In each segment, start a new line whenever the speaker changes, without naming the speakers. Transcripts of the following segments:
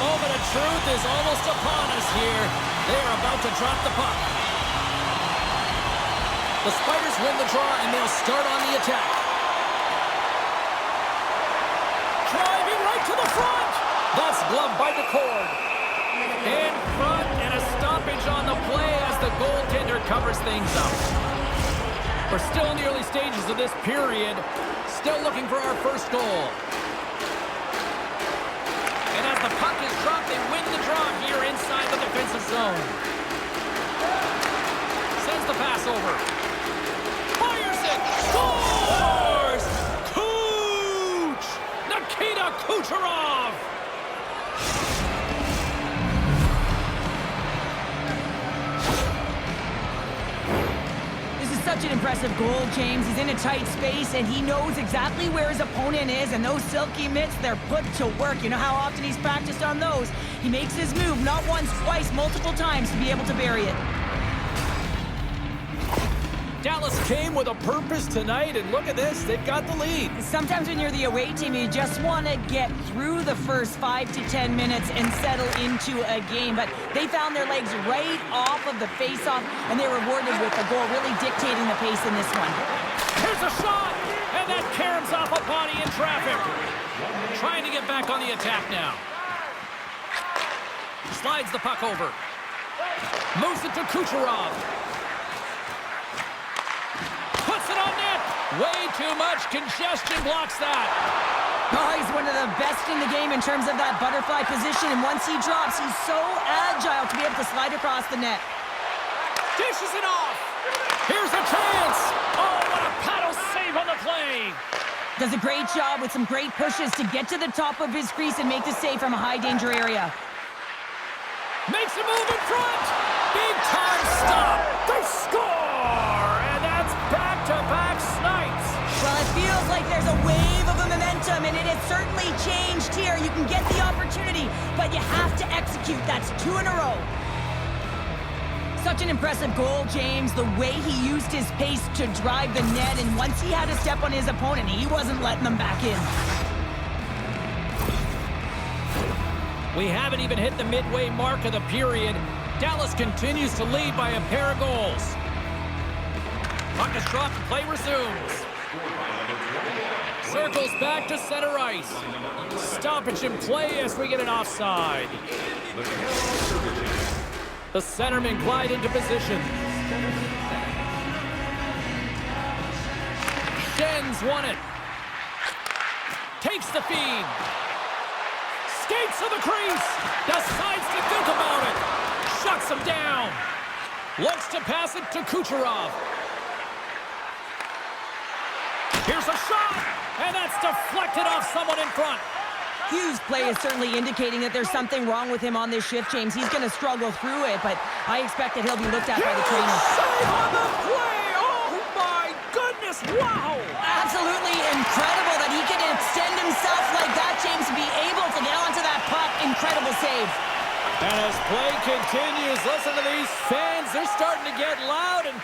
moment of truth is almost upon us here. They are about to drop the puck. The Spiders win the draw, and they'll start on the attack. Driving right to the front. That's gloved by the cord. In front, and a stoppage on the play as the goaltender covers things up. We're still in the early stages of this period. Still looking for our first goal. And as the puck is dropped, they win the draw here inside the defensive zone. Sends the pass over. Fires it. Scores! Cooch! Nikita Kucherov!
Such an impressive goal, James. He's in a tight space, and he knows exactly where his opponent is, and those silky mitts, they're put to work. You know how often he's practiced on those? He makes his move not once, twice, multiple times to be able to bury it.
Dallas came with a purpose tonight, and look at this, they've got the lead.
Sometimes when you're the away team, you just want to get through the first 5 to 10 minutes and settle into a game, but they found their legs right off of the face-off, and they were rewarded with a goal, really dictating the pace in this one.
Here's a shot, and that caroms off a body in traffic. Trying to get back on the attack now. Slides the puck over. Moves it to Kucherov. Puts it on net. Way too much congestion blocks that.
Oh, he's one of the best in the game in terms of that butterfly position, and once he drops, he's so agile to be able to slide across the net.
Dishes it off. Here's a chance. Oh, what a paddle save on the play.
Does a great job with some great pushes to get to the top of his crease and make the save from a high-danger area.
Makes a move in front. Big time stop. They score. And that's back-to-back snipes.
Well, it feels like there's a wave of momentum, and it has certainly changed here. You can get the opportunity, but you have to execute. That's 2 in a row. Such an impressive goal, James. The way he used his pace to drive the net, and once he had a step on his opponent, he wasn't letting them back in.
We haven't even hit the midway mark of the period. Dallas continues to lead by a pair of goals. Puck is dropped and play resumes. Circles back to center ice. Stoppage in play as we get an offside. The centerman glide into position. Schenns won it. Takes the feed. Skates to the crease. Decides to think about it. Shuts him down. Looks to pass it to Kucherov. Here's a shot. And that's deflected off someone in front.
Hughes' play is certainly indicating that there's something wrong with him on this shift, James. He's going to struggle through it, but I expect that he'll be looked at by the trainer.
Save on the play! Oh, my goodness! Wow!
Absolutely incredible that he can extend himself like that, James, to be able to get onto that puck. Incredible save.
And as play continues, listen to these fans. They're starting to get loud and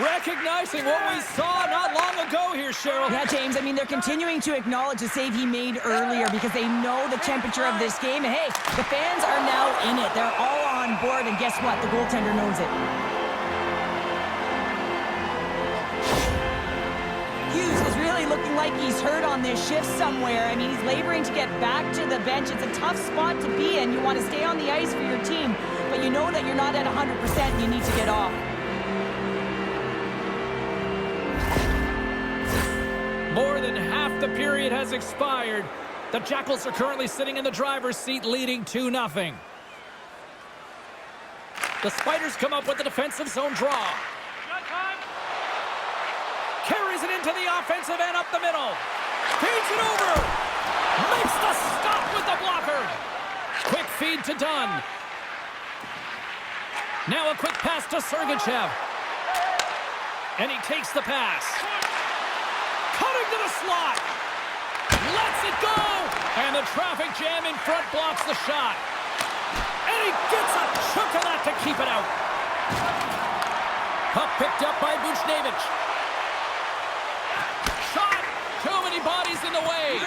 recognizing what we saw not long ago here, Cheryl.
Yeah, James, I mean, they're continuing to acknowledge the save he made earlier because they know the temperature of this game. And, hey, the fans are now in it. They're all on board, and guess what? The goaltender knows it. Hughes is really looking like he's hurt on this shift somewhere. I mean, he's laboring to get back to the bench. It's a tough spot to be in. You want to stay on the ice for your team, but you know that you're not at 100% and you need to get off.
More than half the period has expired. The Jackals are currently sitting in the driver's seat, leading 2-0. The Spiders come up with the defensive zone draw. Carries it into the offensive end up the middle. Feeds it over. Makes the stop with the blocker. Quick feed to Dunn. Now a quick pass to Sergachev. And he takes the pass. Cutting to the slot. Lets it go. And the traffic jam in front blocks the shot. And he gets a chunk of that to keep it out. Puck picked up by Buchnevich. Shot. Too many bodies in the way.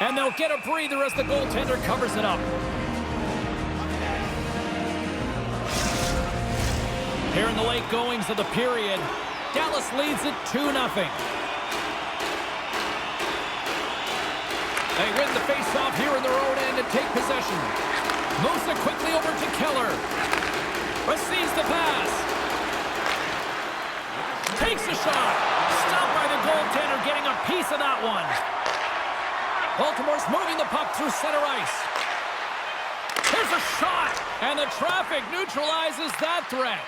And they'll get a breather as the goaltender covers it up. Here in the late goings of the period, Dallas leads it 2-0. They win the face-off here in their own end and take possession. Moves it quickly over to Keller. Receives the pass. Takes a shot. Stopped by the goaltender, getting a piece of that one. Baltimore's moving the puck through center ice. Here's a shot, and the traffic neutralizes that threat.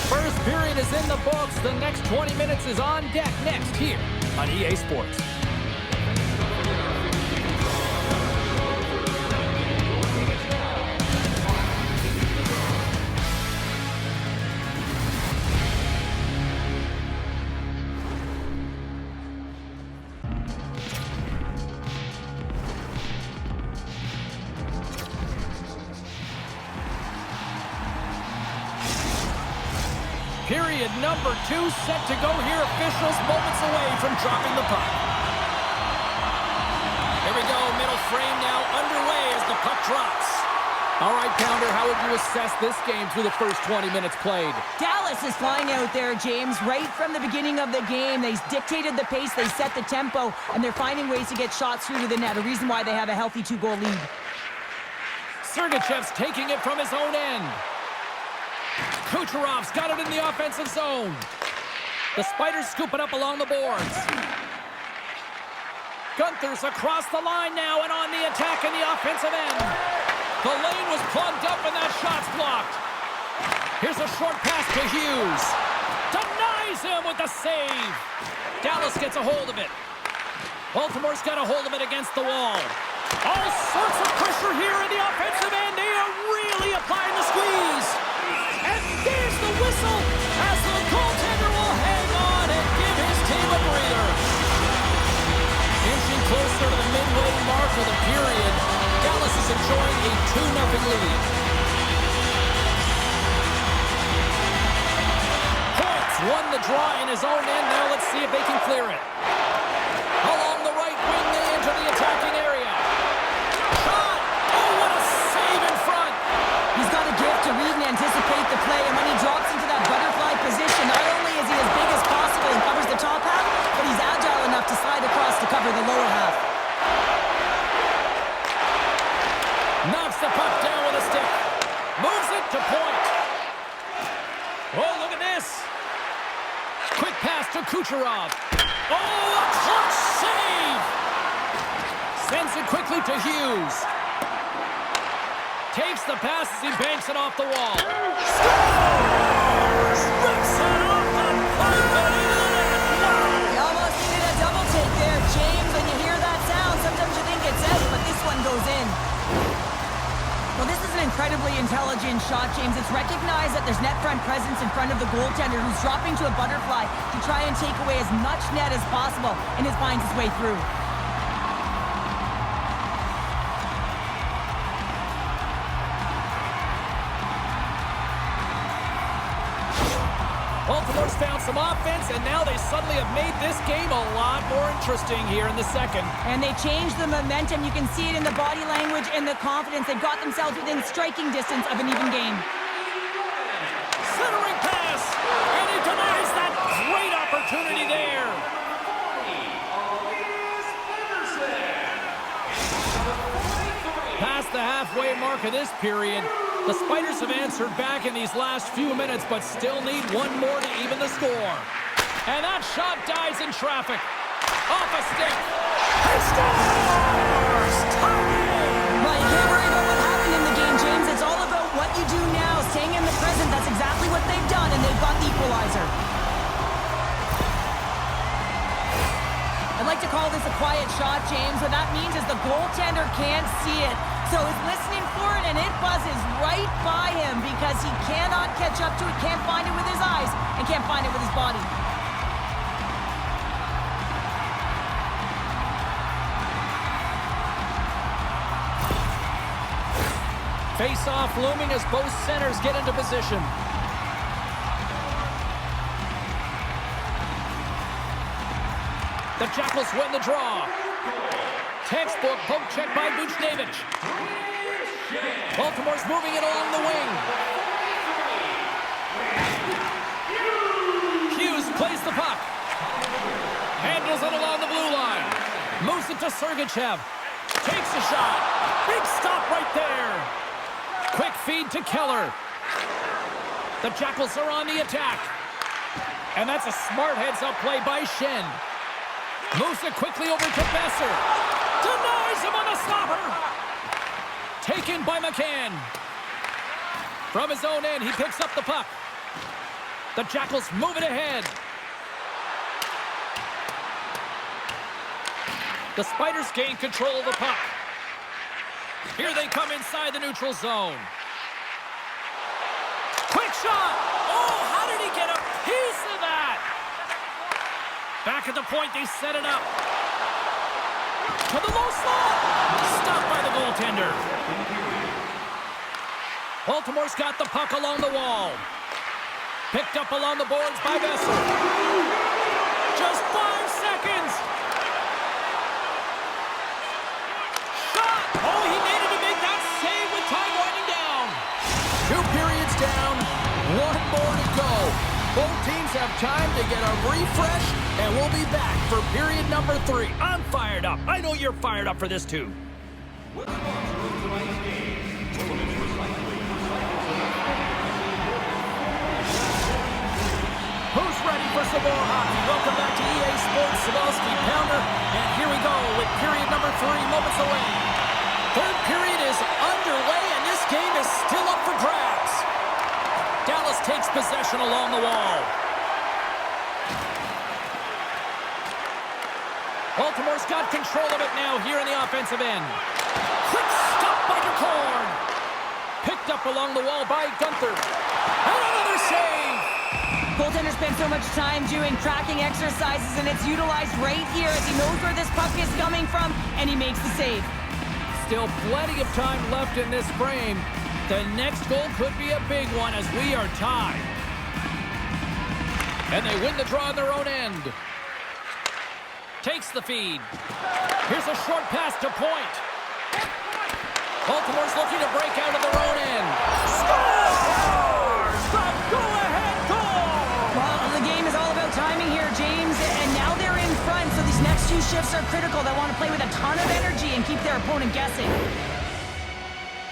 First period is in the books. The next 20 minutes is on deck next here on EA Sports. Period number 2 set to go here. Officials moments away from dropping the puck. Here we go. Middle frame now underway as the puck drops. All right, Pounder, how would you assess this game through the first 20 minutes played?
Dallas is flying out there, James. Right from the beginning of the game, they dictated the pace, they set the tempo, and they're finding ways to get shots through to the net, a reason why they have a healthy 2-goal lead.
Sergachev's taking it from his own end. Kucherov's got it in the offensive zone. The Spiders scoop it up along the boards. Gunther's across the line now and on the attack in the offensive end. The lane was plugged up and that shot's blocked. Here's a short pass to Hughes. Denies him with the save. Dallas gets a hold of it. Baltimore's got a hold of it against the wall. All sorts of pressure here in the offensive end. They are really applying the squeeze. And there's the whistle as the goaltender will hang on and give his team a breather. Inching closer to the midway mark of the period, Dallas is enjoying a 2-0 lead. Points won the draw in his own end. Now let's see if they can clear it. Along the right wing, they enter the attacking area. Shot! Oh, what a save in front!
He's got a gift to read and anticipate the play, and when he drops into that butterfly position, not only is he as big as possible and covers the top half, but he's agile enough to slide across to cover the lower half.
Knocks the puck down with a stick. Moves it to point. Oh, look at this. Quick pass to Kucherov. Oh, a clutch save! Sends it quickly to Hughes. Takes the pass as he banks it off the wall. Scores! Rips it off the puck and into the net. Wow!
You almost needed a double take there, James. When you hear that sound, sometimes you think it's out, but this one goes in. Well, this is an incredibly intelligent shot, James. It's recognized that there's net front presence in front of the goaltender who's dropping to a butterfly to try and take away as much net as possible, and it finds its way through.
Baltimore's found some offense, and now they suddenly have made this game a lot more interesting here in the second.
And they changed the momentum. You can see it in the body language and the confidence. They've got themselves within striking distance of an even game.
Centering pass, and he denies that great opportunity there. Past the halfway mark of this period, the Spiders have answered back in these last few minutes, but still need one more to even the score. And that shot dies in traffic. Off a stick. He scores! Tie!
Well, you can't worry about what happened in the game, James. It's all about what you do now, staying in the present. That's exactly what they've done, and they've got the equalizer. I'd like to call this a quiet shot, James. What that means is the goaltender can't see it. So he's listening for it, and it buzzes right by him because he cannot catch up to it, can't find it with his eyes, and can't find it with his body.
Face-off looming as both centers get into position. The Jackals win the draw. Textbook poke check by Buchnevich. Baltimore's moving it along the wing. Hughes plays the puck. Handles it along the blue line. Moves it to Sergachev. Takes a shot. Big stop right there. Quick feed to Keller. The Jackals are on the attack. And that's a smart heads-up play by Shen. Moves it quickly over to Besser. Denies him on the stopper. Taken by McCann. From his own end, he picks up the puck. The Jackals move it ahead. The Spiders gain control of the puck. Here they come inside the neutral zone. Quick shot! Oh, how did he get a piece of that? Back at the point, they set it up. To the low slot. Stopped by the goaltender. Baltimore's got the puck along the wall. Picked up along the boards by Besser. Just 5 seconds. Shot! Oh, he made it to make that save with time winding down. 2 periods down, 1 more to go. Both teams have time to get a refresh, and we'll be back for period number 3. I'm fired up. I know you're fired up for this too. Who's ready for some more hockey? Welcome back to EA Sports, Savalsky Pounder, and here we go with period number 3, moments away. Third period is underway, and this game is still up for grabs. Dallas takes possession along the wall. Baltimore's got control of it now here in the offensive end. Quick stop by DeCorn. Picked up along the wall by Gunther. And another save.
Goaltender spent so much time doing tracking exercises, and it's utilized right here as he knows where this puck is coming from, and he makes the save.
Still plenty of time left in this frame. The next goal could be a big one as we are tied. And they win the draw on their own end. Takes the feed. Here's a short pass to point. Baltimore's looking to break out of their own end. Scores! The go-ahead goal!
Well, the game is all about timing here, James, and now they're in front, so these next 2 shifts are critical. They want to play with a ton of energy and keep their opponent guessing.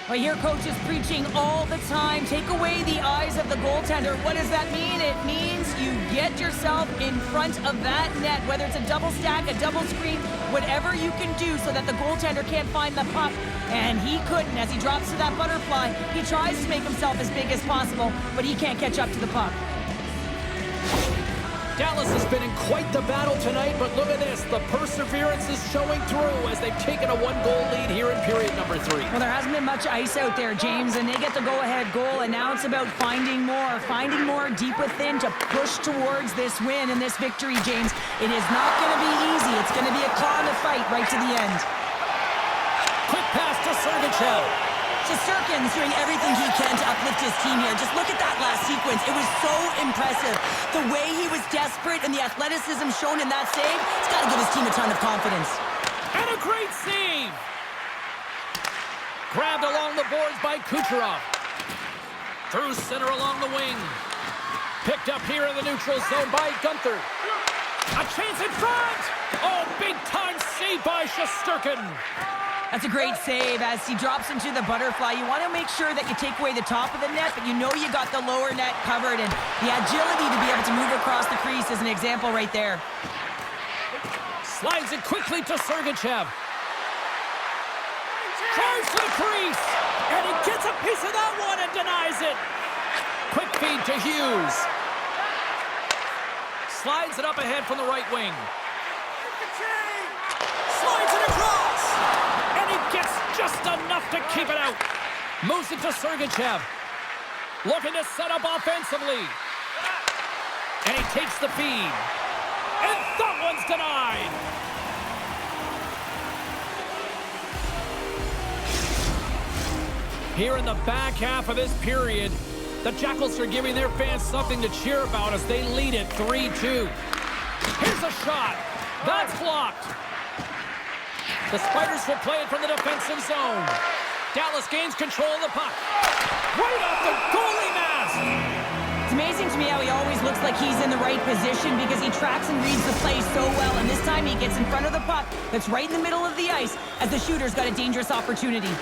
Well, here coach is preaching all the time. Take away the eyes of the goaltender. What does that mean? It means you get yourself in front of that net, whether it's a double stack, a double screen, whatever you can do so that the goaltender can't find the puck. And he couldn't. As he drops to that butterfly, he tries to make himself as big as possible, but he can't catch up to the puck.
Dallas has been in quite the battle tonight, but look at this. The perseverance is showing through as they've taken a 1-goal lead here in period number 3.
Well, there hasn't been much ice out there, James, and they get the go-ahead goal, and now it's about finding more deep within to push towards this win and this victory, James. It is not going to be easy. It's going to be a claw in the fight right to the end.
Quick pass to Sergachev.
Shesterkin's doing everything he can to uplift his team here. Just look at that last sequence. It was so impressive. The way he was desperate and the athleticism shown in that save, it's got to give his team a ton of confidence.
And a great save. Grabbed along the boards by Kucherov. Through center along the wing. Picked up here in the neutral zone by Gunther. A chance in front. Oh, big-time save by Shesterkin.
That's a great save as he drops into the butterfly. You want to make sure that you take away the top of the net, but you know you got the lower net covered, and the agility to be able to move across the crease is an example right there.
Slides it quickly to Sergachev. Drives to the crease, and he gets a piece of that one and denies it. Quick feed to Hughes. Slides it up ahead from the right wing. Slides it across. And he gets just enough to keep it out. Moves it to Sergachev. Looking to set up offensively. And he takes the feed. And that one's denied. Here in the back half of this period, the Jackals are giving their fans something to cheer about as they lead it 3-2. Here's a shot. That's blocked. The Spiders will play it from the defensive zone. Dallas gains control of the puck. Right off the goalie mask.
It's amazing to me how he always looks like he's in the right position because he tracks and reads the play so well. And this time he gets in front of the puck that's right in the middle of the ice as the shooter's got a dangerous opportunity.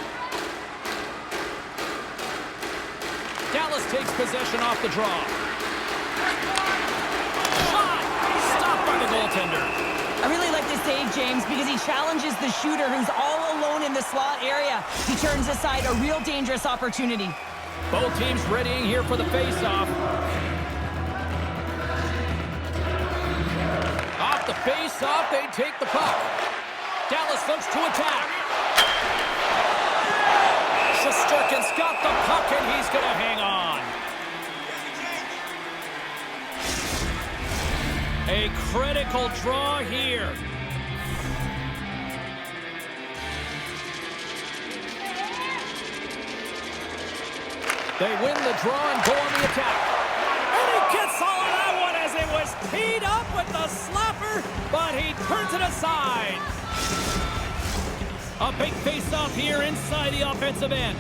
Dallas takes possession off the draw. Shot! Stopped by the goaltender.
I really like this save, James, because he challenges the shooter who's all alone in the slot area. He turns aside a real dangerous opportunity.
Both teams readying here for the face-off. Off the face-off, they take the puck. Dallas looks to attack. Shesterkin's got the puck, and he's going to hang on. A critical draw here. They win the draw and go on the attack. And he gets all of that one as it was teed up with the slapper, but he turns it aside. A big face-off here inside the offensive end.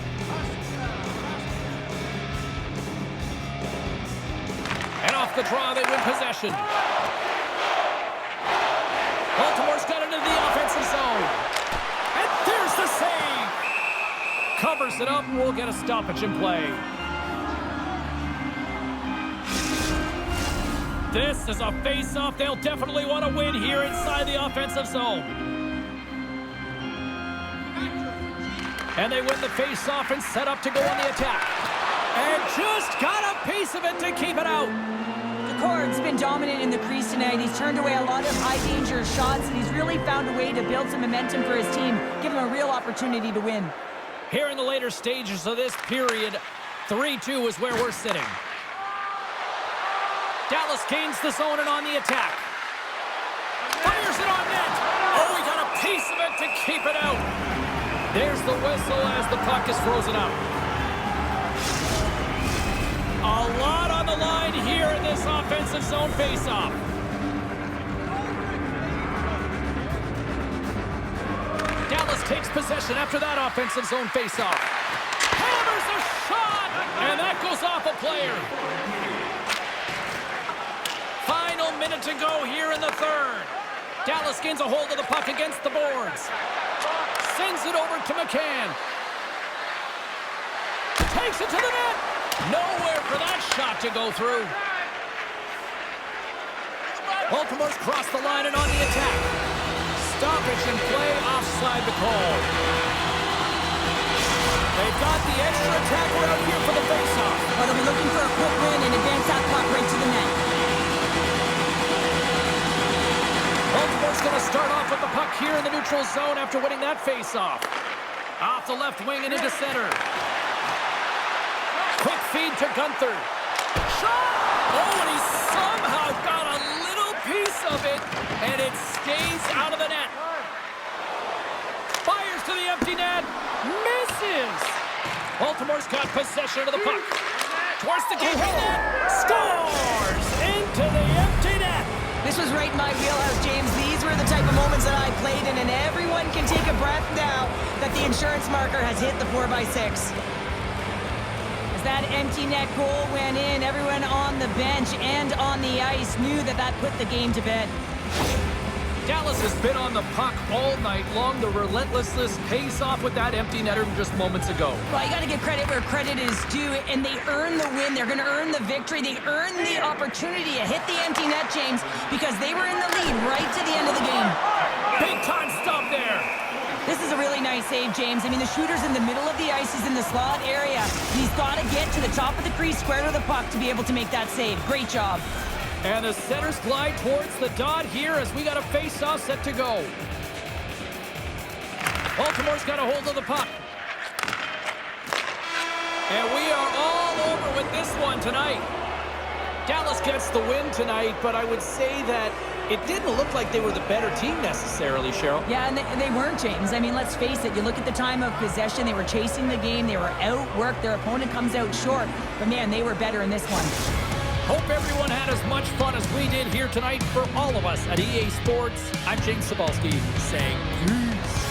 And off the draw, they win possession. Baltimore's got it into the offensive zone. And there's the save. Covers it up, and we'll get a stoppage in play. This is a face-off they'll definitely want to win here inside the offensive zone. And they win the face-off and set up to go on the attack. And just got a piece of it to keep it out.
Cord's been dominant in the crease tonight. He's turned away a lot of high-danger shots, and he's really found a way to build some momentum for his team, give him a real opportunity to win.
Here in the later stages of this period, 3-2 is where we're sitting. Dallas gains the zone and on the attack. Fires it on net. Oh, he got a piece of it to keep it out. There's the whistle as the puck is frozen up. A lot on the line here in this offensive zone faceoff. Dallas takes possession after that offensive zone faceoff. Hammers a shot, and that goes off a player. Final minute to go here in the third. Dallas gains a hold of the puck against the boards. Sends it over to McCann. Takes it to the net. Nowhere for that shot to go through. Baltimore's crossed the line and on the attack. Stoppage and play offside the call. They've got the extra attacker out here for the faceoff.
Well, they'll be looking for a quick win and advance that puck right to the net.
Baltimore's going to start off with the puck here in the neutral zone after winning that faceoff. Off the left wing and into center. Quick feed to Gunther. Shot! Oh, and he somehow got a little piece of it, and it stays out of the net. Fires to the empty net. Misses! Baltimore's got possession of the puck. Towards the goal net. Scores! Into the empty net.
This was right in my wheelhouse, James. These were the type of moments that I played in, and everyone can take a breath now that the insurance marker has hit the 4x6. As that empty net goal went in, everyone on the bench and on the ice knew that that put the game to bed.
Dallas has been on the puck all night long. The relentlessness pays off with that empty netter just moments ago.
Well, you got to give credit where credit is due, and they earn the win. They're going to earn the victory. They earn the opportunity to hit the empty net, James, because they were in the lead right to the end of the game.
Big time stop there.
This is a really nice save, James. I mean, the shooter's in the middle of the ice. He's in the slot area. He's got to get to the top of the crease, square to the puck to be able to make that save. Great job.
And the centers glide towards the dot here as we got a face-off set to go. Baltimore's got a hold of the puck. And we are all over with this one tonight. Dallas gets the win tonight, but I would say that it didn't look like they were the better team necessarily, Cheryl.
Yeah, and they weren't, James. I mean, let's face it. You look at the time of possession. They were chasing the game. They were outworked. Their opponent comes out short. But, man, they were better in this one.
Hope everyone had as much fun as we did here tonight. For all of us at EA Sports, I'm James Cebulski saying peace.